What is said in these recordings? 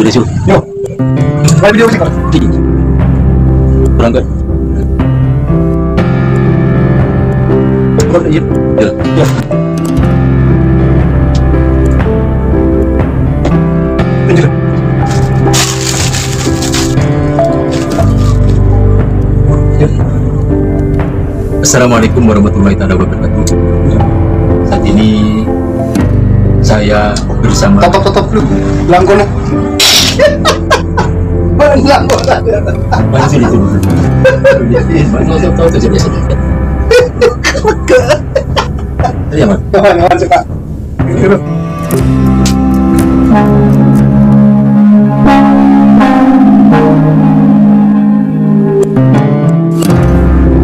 Sudah siap. Yo. Live video sih, Kak. Berangkat. Ya. Ya. Lanjut. Assalamualaikum warahmatullahi wabarakatuh. Saat ini saya bersama Top dulu. Langkono. Langkono. Mana sih itu? Tahu saja biasa. Tadi apa? Jangan suka. Gitu.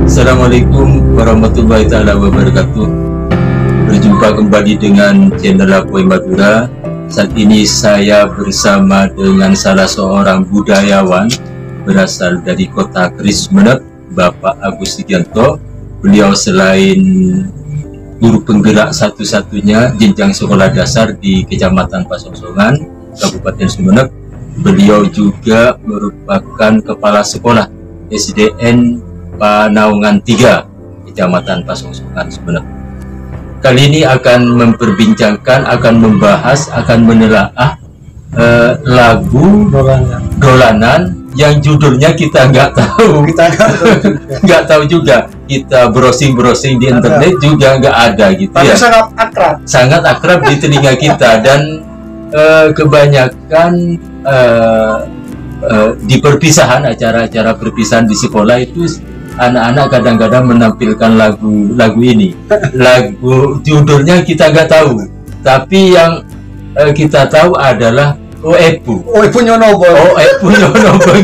Assalamualaikum warahmatullahi wabarakatuh. Berjumpa kembali dengan channel Apoy Madura. Saat ini saya bersama dengan salah seorang budayawan berasal dari kota Keris Sumeneb, Bapak Agus Sugianto. Beliau selain guru penggerak satu-satunya jenjang sekolah dasar di Kecamatan Pasongsongan, Kabupaten Sumeneb, beliau juga merupakan kepala sekolah SDN Panaungan 3, Kecamatan Pasongsongan, Sumeneb. Kali ini akan memperbincangkan, akan membahas, akan menelaah lagu dolanan yang judulnya kita nggak tahu. Nggak tahu juga. Kita browsing di internet juga nggak ada gitu. Tapi ya. sangat akrab. Sangat akrab di telinga kita dan kebanyakan di perpisahan, acara-acara perpisahan di sekolah itu anak-anak kadang-kadang menampilkan lagu ini. Lagu judulnya kita nggak tahu, tapi yang kita tahu adalah Oepu. Oepu Nyonobo. Oepu Nyonobo.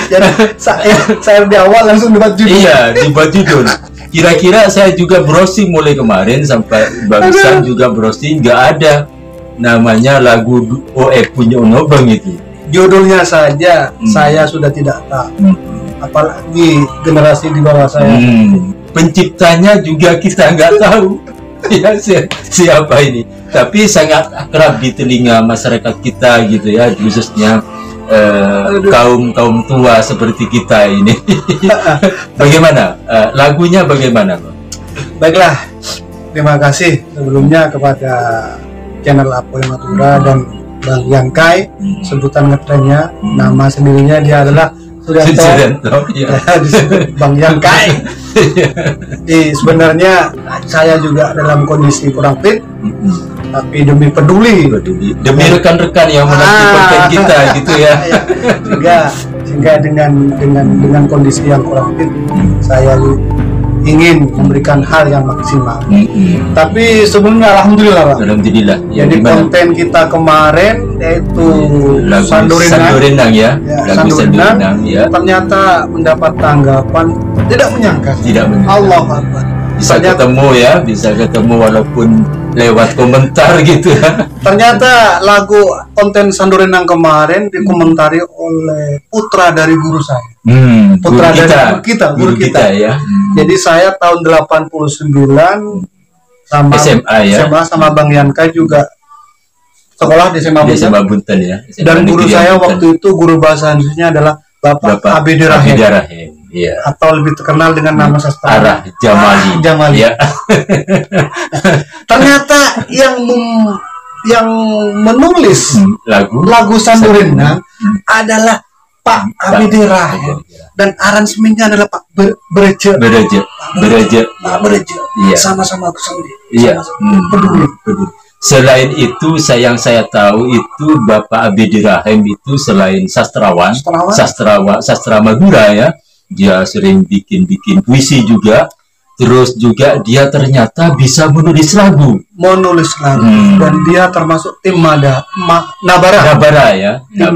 Jadi saya di awal langsung dibuat judul. Iya, dibuat judul. Kira-kira saya juga browsing mulai kemarin sampai barusan juga browsing, nggak ada namanya lagu Oepu Nyonobo itu. Judulnya saja saya sudah tidak tahu. Apalagi generasi di bawah saya. Penciptanya juga kita nggak tahu ya siapa ini, tapi sangat akrab di telinga masyarakat kita gitu ya, khususnya kaum tua seperti kita ini. Bagaimana lagunya, bagaimana Bang? Baiklah, terima kasih sebelumnya kepada channel Apoy Madura dan Bang Yangkai. Sebutan ngetrennya, nama sendirinya dia adalah Sugianto, ya. Disebut Bang Yangkai. Sebenarnya saya juga dalam kondisi kurang fit, tapi demi peduli, demi rekan-rekan yang menanti konten kita gitu ya. Sehingga dengan kondisi yang kurang fit, saya ingin memberikan hal yang maksimal. Tapi sebelumnya alhamdulillah. Ya, jadi konten kita kemarin yaitu lagu Sandorenang ya. Lagu Sandorenang ya. Ternyata mendapat tanggapan tidak menyangka. Allah Akbar. Bisa ketemu walaupun lewat komentar gitu ya. Ternyata lagu konten Sandorenang kemarin dikomentari oleh putra dari guru saya. Putra guru kita ya. Jadi saya tahun 89 sama SMA sama Bang Yanka juga sekolah di SMA Bunten ya. Dan guru saya waktu itu guru bahasa Indonesia adalah Bapak Abedi Rahim. Ya. Atau lebih terkenal dengan nama sastra Arah Jamali. Ya. Ternyata yang menulis lagu Sandorenang adalah Pak Abedi Rahim dan aransemennya adalah Pak Bereje. Iya. Sama-sama aku sendiri. Iya. Peduli. Selain itu, yang saya tahu itu Bapak Abedi Rahim itu selain sastrawan, sastra Madura ya. Dia sering bikin puisi juga. Terus juga dia ternyata bisa menulis lagu. Dan dia termasuk tim Nabara ya. Tim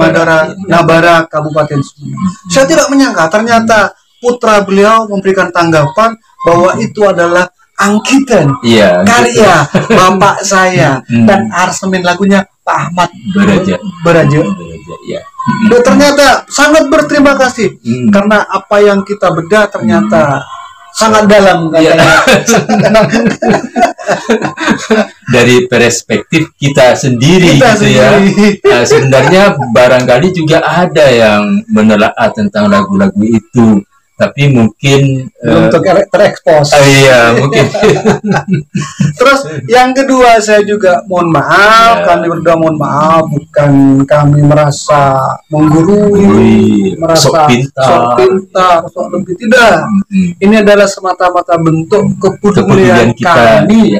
Nabara Kabupaten Sumeneb. Saya tidak menyangka ternyata putra beliau memberikan tanggapan bahwa itu adalah angkitan karya bapak saya dan aransemen lagunya Pak Ahmad Beraja. Ya. Dan ternyata sangat berterima kasih karena apa yang kita bedah ternyata sangat dalam katanya. Dari perspektif kita sendiri gitu ya. Nah, sebenarnya barangkali juga ada yang menelaah tentang lagu-lagu itu, tapi mungkin belum terekspos. Iya, mungkin. Terus yang kedua, saya juga mohon maaf, kami berdua mohon maaf, bukan kami merasa menggurui, merasa sok pintar, sok lebih, tidak. Ini adalah semata-mata bentuk kepedulian kami.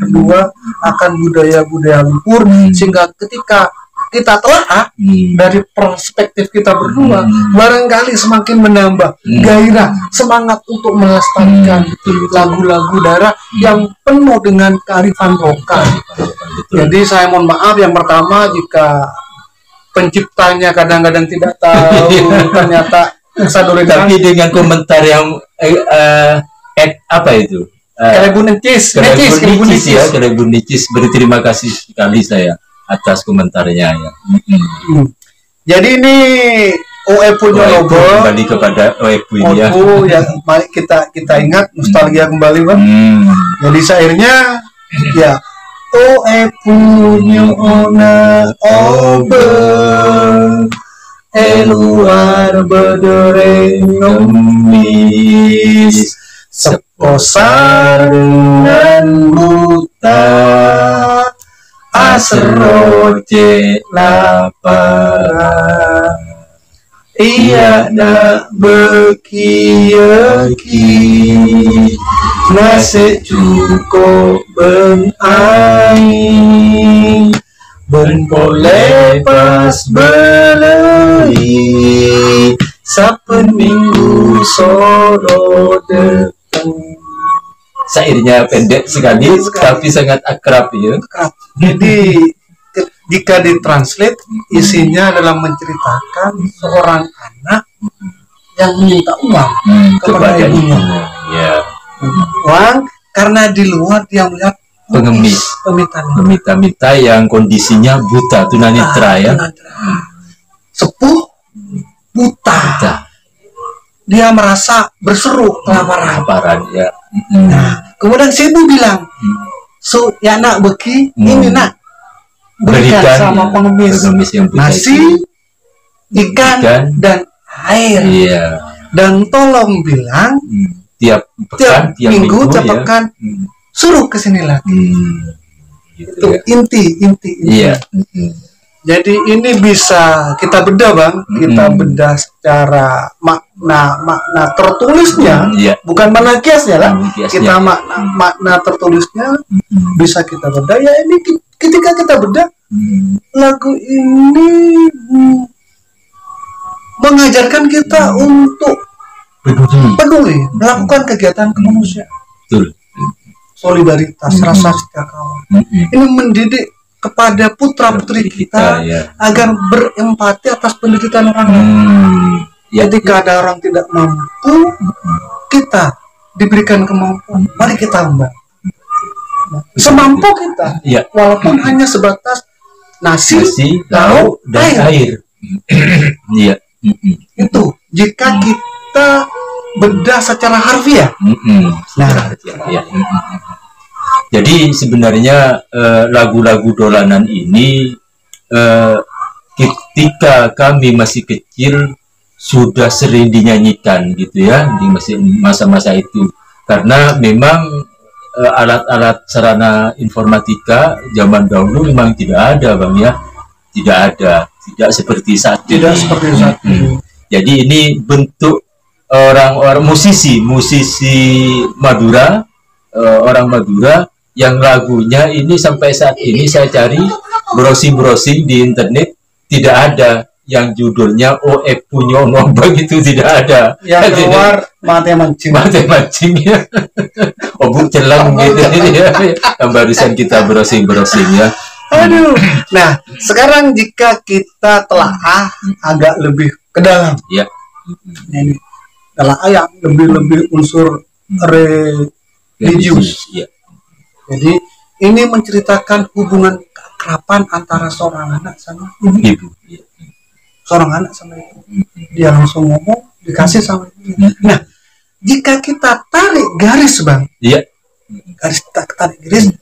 Kedua, akan budaya-budaya luhur, sehingga ketika kita telah dari perspektif kita berdua, barangkali semakin menambah gairah, semangat untuk melestarikan lagu-lagu daerah yang penuh dengan kearifan lokal. Jadi saya mohon maaf, yang pertama jika penciptanya kadang-kadang tidak tahu ternyata Sandorin, tapi dengan komentar yang apa itu? Kelebun Necis, berterima kasih sekali saya atas komentarnya ya. Jadi ini OEPU Lobo, kembali kepada OEPU ini ya. Yang mari kita ingat, nostalgia kembali, Bang. Jadi syairnya ya OEPU nyona obe eluar bedoreng ngemis seposar dengan buta asroce lapar iya nak bekieki nase cukup ben aing ben boleh pas belei saben minggu soro deteng. Syairnya pendek sekali, tapi sangat akrab ya. Jadi jika ditranslate, isinya adalah menceritakan seorang anak yang minta uang kepada ibunya. Uang karena di luar dia melihat pengemis, peminta-minta yang kondisinya buta, tunanetra ya. Sepuh buta. Dia merasa berseru kelaparan ya. Nah, kemudian si ibu bilang, ya nak beki, ini nak berikan sama pengemis yang nasi, ikan dan air. Dan tolong bilang tiap minggu tiap pekan suruh kesini lagi. Itu inti. Iya. Jadi ini bisa kita bedah, Bang. Kita bedah secara makna tertulisnya, bukan makna kiasnya lah. Kita makna tertulisnya bisa kita bedah. Ya ini ketika kita bedah, lagu ini mengajarkan kita untuk peduli, melakukan kegiatan kemanusiaan, solidaritas, rasa setia kawan. Ini mendidik kepada putra-putri kita agar berempati atas penderitaan orang lain. Ketika ada orang tidak mampu, kita diberikan kemampuan, mari kita membantu. Semampu kita, walaupun hanya sebatas nasi, lauk, dan air. Itu jika kita bedah secara harfiah. Jadi sebenarnya lagu-lagu dolanan ini ketika kami masih kecil sudah sering dinyanyikan gitu ya, di masa-masa itu, karena memang alat-alat sarana informatika zaman dahulu memang tidak ada, Bang ya, tidak seperti saat ini. Jadi ini bentuk orang-orang musisi Madura, orang Madura yang lagunya ini sampai saat ini saya cari browsing di internet, tidak ada yang judulnya OEPU nyona begitu, tidak ada. Yang keluar mate mancing ya. Obuk celang gitu ya. Yang barusan kita browsing ya. Aduh. Nah, sekarang jika kita telaah agak lebih ke dalam. Ini telaah yang lebih unsur religius. Jadi ini menceritakan hubungan keakraban antara seorang anak sama ibu. Seorang anak sama ibu. Dia langsung ngomong, dikasih sama ibu. Nah, jika kita tarik garis, Bang, iya, garis, kita tarik garis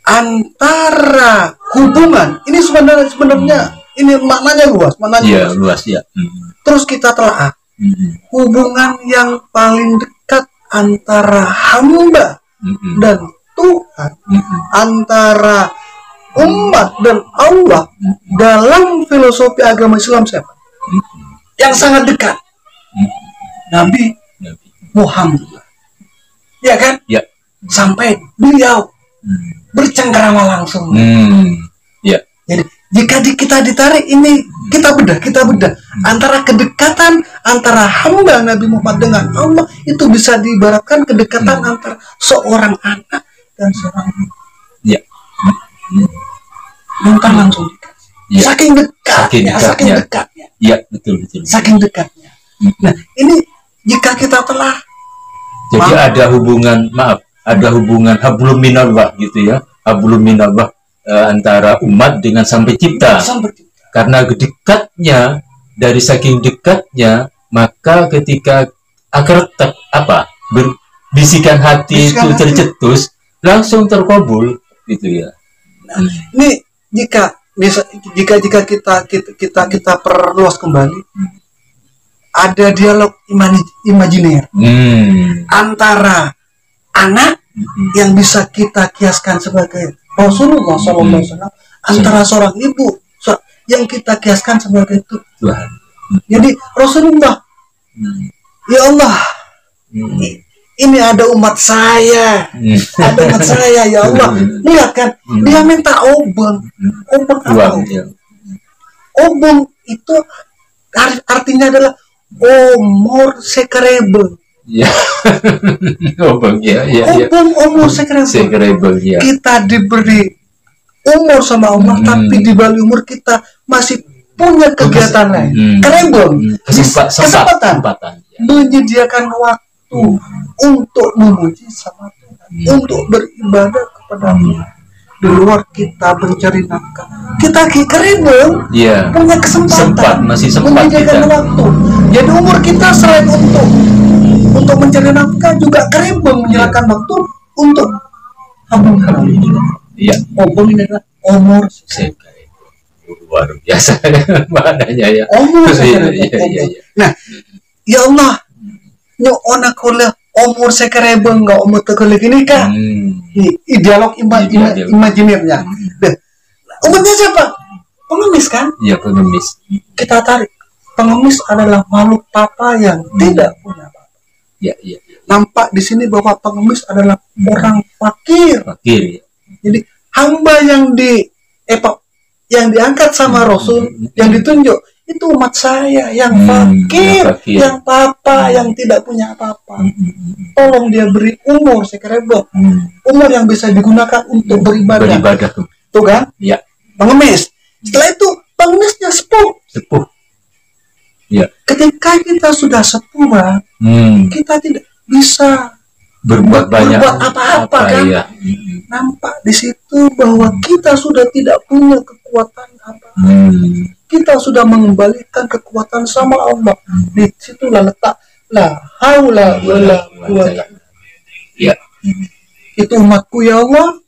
antara hubungan ini sebenarnya ini maknanya luas, iya, luas ya. Terus kita telah hubungan yang paling dekat antara hamba dan Tuhan, antara umat dan Allah dalam filosofi agama Islam siapa? Yang sangat dekat, Nabi Muhammad, ya kan? Ya. Sampai beliau bercengkerama langsung. Ya. Jadi jika kita ditarik ini, kita bedah antara kedekatan antara hamba Nabi Muhammad dengan Allah itu bisa diibaratkan kedekatan antara seorang anak dan seorang ibu. Ya. Bukan langsung dikasih. Ya. Saking dekatnya. Ya, betul. Saking dekatnya. Nah, ini jika kita telah jadi ada hubungan, ada hubungan hablum minallah gitu ya, hablum minallah antara umat dengan sang pencipta. Karena dekatnya, dari saking dekatnya, maka ketika bisikan hati itu tercetus, langsung terkabul gitu ya. Nah, ini jika kita perluas kembali, ada dialog imajiner antara anak yang bisa kita kiaskan sebagai Rasulullah SAW, antara seorang ibu yang kita kiaskan sebagai Tuhan. Jadi Rasulullah, ya Allah, ini ada umat saya, ya Allah. Lihat kan, dia minta obeng apa? Obeng itu artinya adalah umur sekerebel. Ya. Obeng, umur sekerebel. Ya. Kita diberi umur sama Allah, tapi di balik umur kita masih punya kegiatan lain. Kerebel, kesempatan. Menyediakan waktu untuk memuji sama Tuhan, untuk beribadah kepada Tuhan. Di luar kita mencari nafkah, kita kerebel, punya kesempatan, masih sempat menyediakan waktu. Jadi umur kita selain untuk mencari nafkah juga kerebel, menyerahkan waktu untuk hamba. Iya. Obeng ini adalah umur luar biasa maknanya ya. Umur Nah, ya Allah, nyona kola umur sekerebel nggak umur tegulik ini kak. Dialog imajinernya. Umatnya siapa? Pengemis kan? Iya, pengemis. Kita tarik. Pengemis adalah makhluk papa yang tidak punya apa. Iya. Nampak di sini bahwa pengemis adalah orang fakir. Ya. Jadi hamba yang diangkat sama Rasul, yang ditunjuk itu umat saya yang fakir, yang papa, yang tidak punya apa-apa. Tolong dia beri umur sekerebel, umur yang bisa digunakan untuk beribadah. Tuh kan? Ya. Pengemis. Setelah itu pengemisnya sepuh. Ya. Ketika kita sudah sepuh, Bang, kita tidak bisa berbuat apa-apa kan? Ya. Nampak di situ bahwa kita sudah tidak punya kekuatan apa. Kita sudah mengembalikan kekuatan sama Allah. Di situlah letak la haula wala quwata. Ya. Itu umatku ya Allah.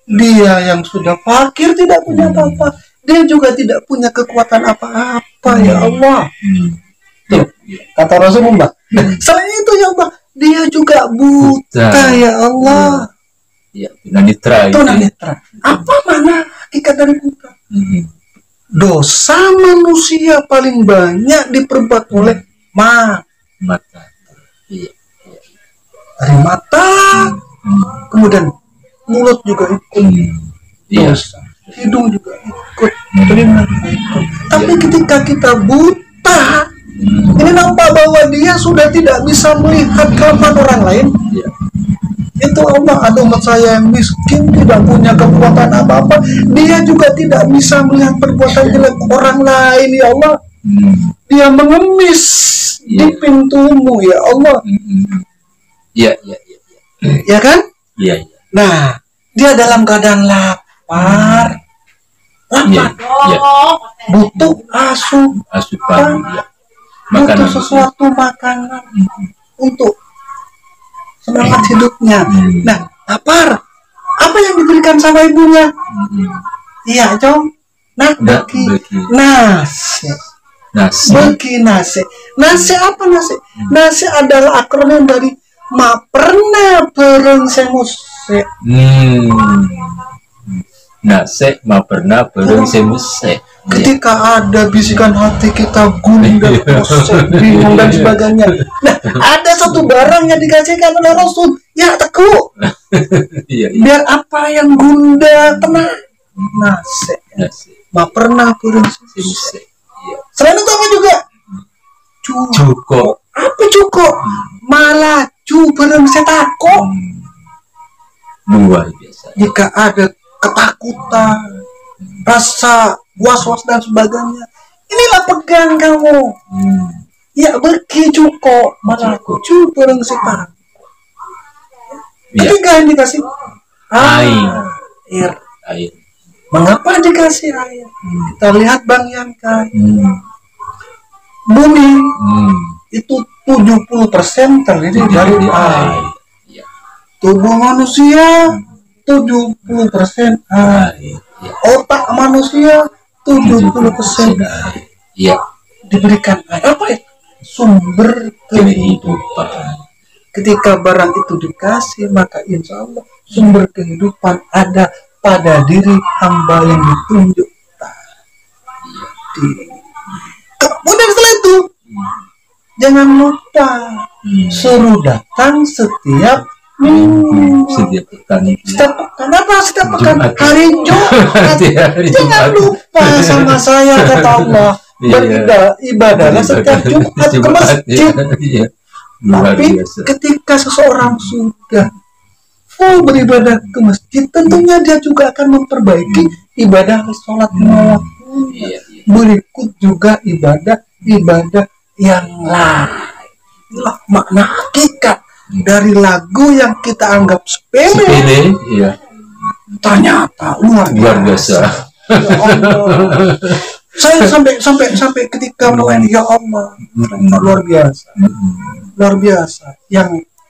Dia yang sudah fakir, tidak punya apa-apa. Dia juga tidak punya kekuatan apa-apa ya Allah. Tuh, kata Rasulullah. Selain itu ya Allah, dia juga buta ya Allah. Ya, tunanetra. Apa mana hakikat dari buta? Dosa manusia paling banyak diperbuat oleh mata. Iya. Dari mata, kemudian mulut juga ikut dosa, hidung juga ikut, telinga juga ikut. Tapi ketika kita buta, ini nampak bahwa dia sudah tidak bisa melihat kelemahan orang lain. Itu Allah, ada umat saya yang miskin, tidak punya kekuatan apa-apa, dia juga tidak bisa melihat perbuatan jelek orang lain ya Allah. Dia mengemis di pintumu ya Allah. Ya kan? Iya. Nah, dia dalam keadaan lapar, butuh asupan, butuh sesuatu makanan untuk semangat hidupnya. Nah, lapar. Apa yang diberikan sama ibunya? Iya, Jong. Nah, bagi nasi. Bagi nasi. Nasi apa nasi? Nasi adalah akronim dari ma pernah bereng semuse. Nasi ma pernah bereng semuse. Ketika ada bisikan hati kita gundah, pusing, bingung dan sebagainya. Nah, ada satu barang yang dikasihkan oleh Rasul. Ya, teguh. Biar apa yang gundah tenang. Nasi. Ma pernah bereng semuse. Selain itu apa juga? Cukup. Apa cukup? Malaju bareng setako. Luar biasa. Jika ada ketakutan, rasa was-was dan sebagainya, inilah pegang kamu. Ya, pergi cukup. Malaju bareng setako. Ketiga yang dikasih air. Mengapa dikasih air? Kita lihat bayangkan. Bumi itu 70% terdiri dari air. Tubuh manusia 70% air. Otak manusia 70% air. Diberikan air. Apa itu? Sumber kehidupan. Ketika barang itu dikasih, maka insya Allah sumber kehidupan ada pada diri hamba yang ditunjuk tadi. Kemudian setelah itu, jangan lupa suruh datang setiap minggu. Setiap pekan. Setiap pekan? Hari Jumat. Jangan lupa sama saya, kata Allah. Beribadahlah setiap Jumat ke masjid. Tapi ketika seseorang sudah beribadah ke masjid, tentunya dia juga akan memperbaiki ibadah sholat lima waktu. Berikut juga ibadah yang lain. Itulah makna hakikat dari lagu yang kita anggap sepele. Ternyata luar biasa. Ya Allah. Saya sampai ketika menulis, ya Allah, luar biasa. Luar biasa.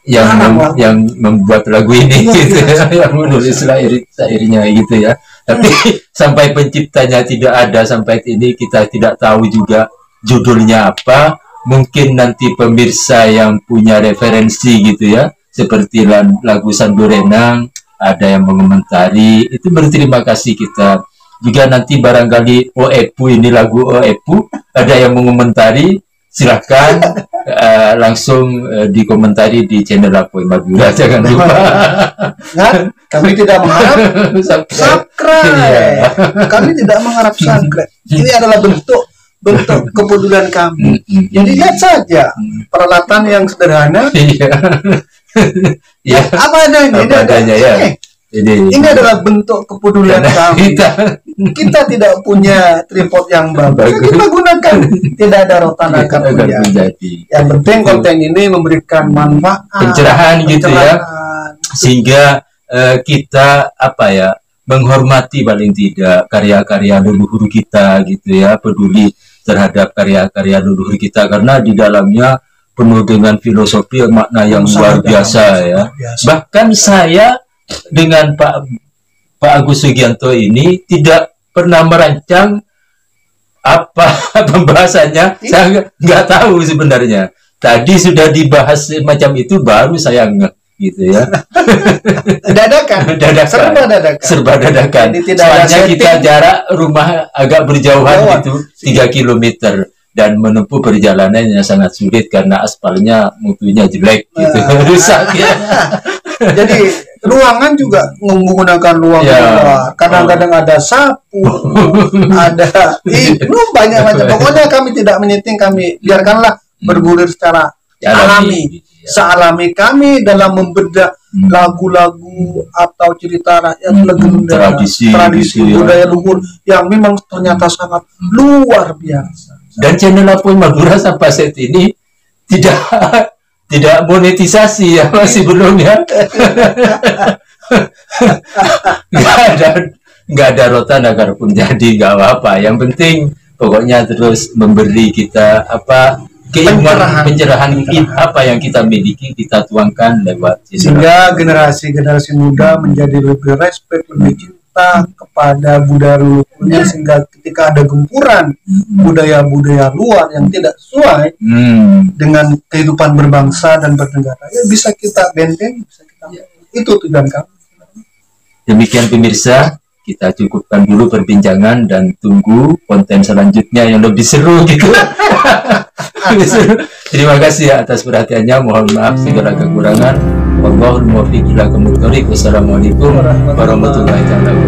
Yang membuat lagu ini gitu ya, yang menulis syairnya gitu ya. Tapi sampai penciptanya tidak ada sampai ini, kita tidak tahu juga judulnya apa. Mungkin nanti pemirsa yang punya referensi gitu ya, seperti lagu Sandorenang, ada yang mengomentari, itu berterima kasih kita. Juga nanti barangkali Oepu, ini lagu Oepu, ada yang mengomentari, silahkan langsung dikomentari di channel Lapoy Madura, jangan lupa. Kami tidak mengharap subscribe. Kami tidak mengharap subscribe. Ini adalah bentuk kepedulian kami. Jadi lihat saja peralatan yang sederhana. Apa adanya ya. Ini adalah bentuk kepedulian kami. Kita tidak punya tripod yang bagus. Kita gunakan. Tidak ada rotan akan menjadi. Yang penting konten ini memberikan manfaat, pencerahan gitu ya. Sehingga kita menghormati paling tidak karya-karya leluhur kita gitu ya, peduli terhadap karya-karya leluhur kita, karena di dalamnya penuh dengan filosofi makna yang luar biasa ya. Bahkan saya dengan Pak Agus Sugianto ini tidak pernah merancang apa pembahasannya. Saya nggak tahu sebenarnya. Tadi sudah dibahas macam itu, baru saya ngeh gitu ya. Dadakan. Serba dadakan. Soalnya kita jarak rumah agak berjauhan gitu, 3 km. Dan menempuh perjalanannya sangat sulit karena aspalnya mutunya jelek gitu, rusak ya. Jadi ruangan juga menggunakan ruang luar. Kadang-kadang ada sapu, ada banyak macam. Pokoknya kami tidak menyeting, kami biarkanlah bergulir secara alami. Sealami kami dalam membedah lagu-lagu atau cerita rakyat, legenda, tradisi budaya luhur yang memang ternyata sangat luar biasa. Dan channel Lapoy Madura sampai saat ini tidak monetisasi ya, masih belum ya. nggak ada rotan agar pun jadi, nggak apa-apa. Yang penting pokoknya terus memberi kita pencerahan apa yang kita miliki kita tuangkan lewat sehingga generasi muda menjadi lebih respect, lebih cinta kepada budaya leluhurnya, sehingga ketika ada gempuran budaya-budaya luar yang tidak sesuai dengan kehidupan berbangsa dan bernegara, ya bisa kita benteng, bisa kita itu tujuan kami. Demikian pemirsa, kita cukupkan dulu perbincangan dan tunggu konten selanjutnya yang lebih seru gitu. Terima kasih atas perhatiannya. Mohon maaf segala kekurangan. Wallahul muwaffiq ila aqwamit thoriq. Wassalamualaikum warahmatullahi wabarakatuh.